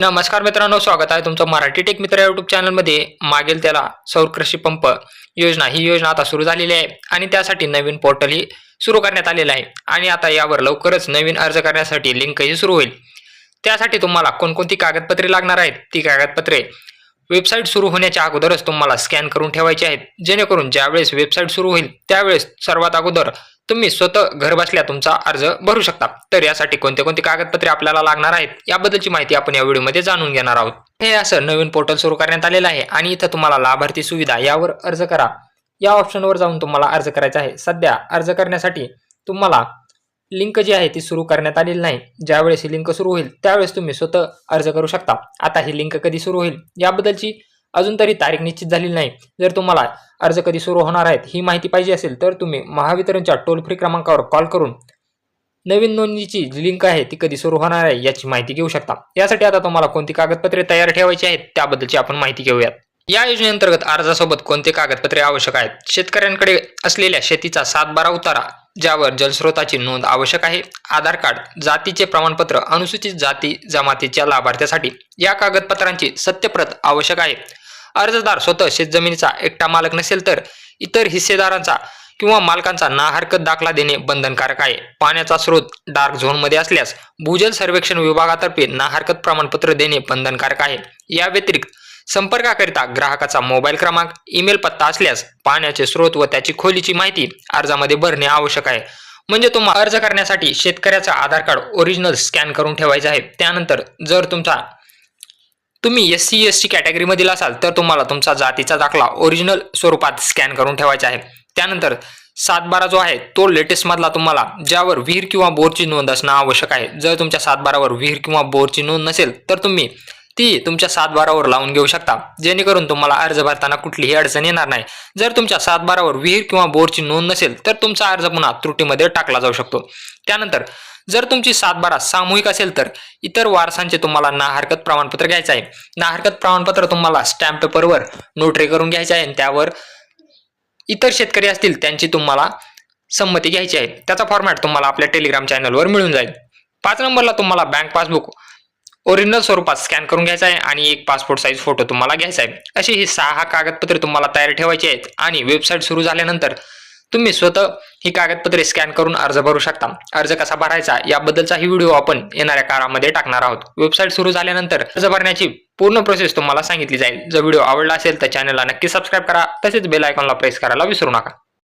नमस्कार मित्रांनो, स्वागत आहे तुमचं मराठी टेक मित्र यूट्यूब चॅनलमध्ये. मागेल त्याला सौर कृषी पंप योजना ही योजना आता सुरू झालेली आहे आणि त्यासाठी नवीन पोर्टलही सुरू करण्यात आलेलं आहे आणि आता यावर लवकरच नवीन अर्ज करण्यासाठी लिंकही सुरू होईल. त्यासाठी तुम्हाला कोणकोणती कागदपत्रे लागणार आहेत, ती कागदपत्रे वेबसाईट सुरू होण्याच्या अगोदरच तुम्हाला स्कॅन करून ठेवायची आहेत, जेणेकरून ज्यावेळेस वेबसाईट सुरू होईल त्यावेळेस सर्वात अगोदर तुम्ही स्वतः घर बसल्या तुमचा अर्ज भरू शकता. तर यासाठी कोणते कोणते कागदपत्रे आपल्याला लागणार आहेत याबद्दलची माहिती आपण या व्हिडिओमध्ये जाणून घेणार आहोत. हे असं नवीन पोर्टल सुरू करण्यात आलेलं आहे आणि इथं तुम्हाला लाभार्थी सुविधा यावर अर्ज करा या ऑप्शनवर जाऊन तुम्हाला अर्ज करायचा आहे. सध्या अर्ज करण्यासाठी तुम्हाला लिंक जी आहे ती सुरू करण्यात आलेली नाही. ज्यावेळेस ही लिंक सुरू होईल त्यावेळेस तुम्ही स्वतः अर्ज करू शकता. आता ही लिंक कधी सुरू होईल याबद्दलची अजून तरी तारीख निश्चित झालेली नाही. जर तुम्हाला अर्ज कधी सुरू होणार आहेत ही माहिती पाहिजे असेल तर तुम्ही महावितरणच्या टोल फ्री क्रमांकावर कॉल करून नवीन नोंदणीची जी लिंक आहे ती कधी सुरू होणार आहे याची माहिती घेऊ शकता. यासाठी आता तुम्हाला कोणती कागदपत्रे तयार ठेवायची आहेत त्याबद्दलची आपण माहिती घेऊयात. या योजनेअंतर्गत अर्जासोबत कोणते कागदपत्रे आवश्यक आहेत? शेतकऱ्यांकडे असलेल्या शेतीचा 7/12 उतारा ज्यावर जलस्रोताची नोंद आवश्यक आहे, आधार कार्ड, जातीचे प्रमाणपत्र, अनुसूचित जाती जमातीच्या लाभार्थ्यासाठी या कागदपत्रांची सत्यप्रत आवश्यक आहे. अर्जदार स्वतः शेतजमिनीचा एकटा मालक नसेल तर इतर हिस्सेदारांचा किंवा मालकांचा ना हरकत दाखला देणे बंधनकारक आहे. पाण्याचा स्रोत डार्क झोनमध्ये असल्यास भूजल सर्वेक्षण विभागातर्फे ना हरकत प्रमाणपत्र देणे बंधनकारक आहे. या व्यतिरिक्त संपर्काकरिता ग्राहकाचा मोबाईल क्रमांक, ईमेल पत्ता असल्यास पाण्याचे स्रोत व त्याची खोलीची माहिती अर्जामध्ये भरणे आवश्यक आहे. म्हणजे तुम्हाला अर्ज करण्यासाठी शेतकऱ्याचा आधार कार्ड ओरिजिनल स्कॅन करून ठेवायचे आहे. त्यानंतर जर तुम्ही SC ST कॅटेगरीमधील असाल तर तुम्हाला तुमचा जातीचा दाखला ओरिजिनल स्वरूपात स्कॅन करून ठेवायचा आहे. त्यानंतर 7/12 जो आहे तो लेटेस्ट मधला तुम्हाला ज्यावर विहीर किंवा बोरची नोंद असणं आवश्यक आहे. जर तुमच्या 7/12 विहीर किंवा बोरची नोंद नसेल तर तुम्ही ती तुमच्या 7/12 लावून घेऊ शकता, जेणेकरून तुम्हाला अर्ज भरताना कुठलीही अडचण येणार नाही. जर तुमच्या 7/12 विहीर किंवा बोरची नोंद नसेल तर तुमचा अर्ज पुन्हा त्रुटीमध्ये टाकला जाऊ शकतो. त्यानंतर जर तुमची 7/12 सामूहिक असेल तर इतर वारसांचे तुम्हाला ना हरकत प्रमाणपत्र घ्यायचं आहे. ना हरकत प्रमाणपत्र तुम्हाला स्टॅम्प पेपरवर नोटरी करून घ्यायचे आहे. त्यावर इतर शेतकरी असतील त्यांची तुम्हाला संमती घ्यायची आहे. त्याचा फॉर्मॅट तुम्हाला आपल्या टेलिग्राम चॅनलवर मिळून जाईल. 5 नंबरला तुम्हाला बँक पासबुक ओरिजिनल स्वरूपात स्कॅन करून घ्यायचा आहे आणि एक पासपोर्ट साईज फोटो तुम्हाला घ्यायचा आहे. अशी ही 6 कागदपत्रे तुम्हाला तयार ठेवायची आहेत आणि वेबसाईट सुरू झाल्यानंतर तुम्ही स्वतः ही कागदपत्रे स्कॅन करून अर्ज भरू शकता. अर्ज कसा भरायचा याबद्दलचा ही व्हिडिओ आपण येणाऱ्या काळामध्ये टाकणार आहोत. वेबसाईट सुरू झाल्यानंतर अर्ज भरण्याची पूर्ण प्रोसेस तुम्हाला सांगितली जाईल. जर व्हिडिओ आवडला असेल तर चॅनलला नक्की सबस्क्राईब करा, तसेच बेल आयकॉनला प्रेस करायला विसरू नका.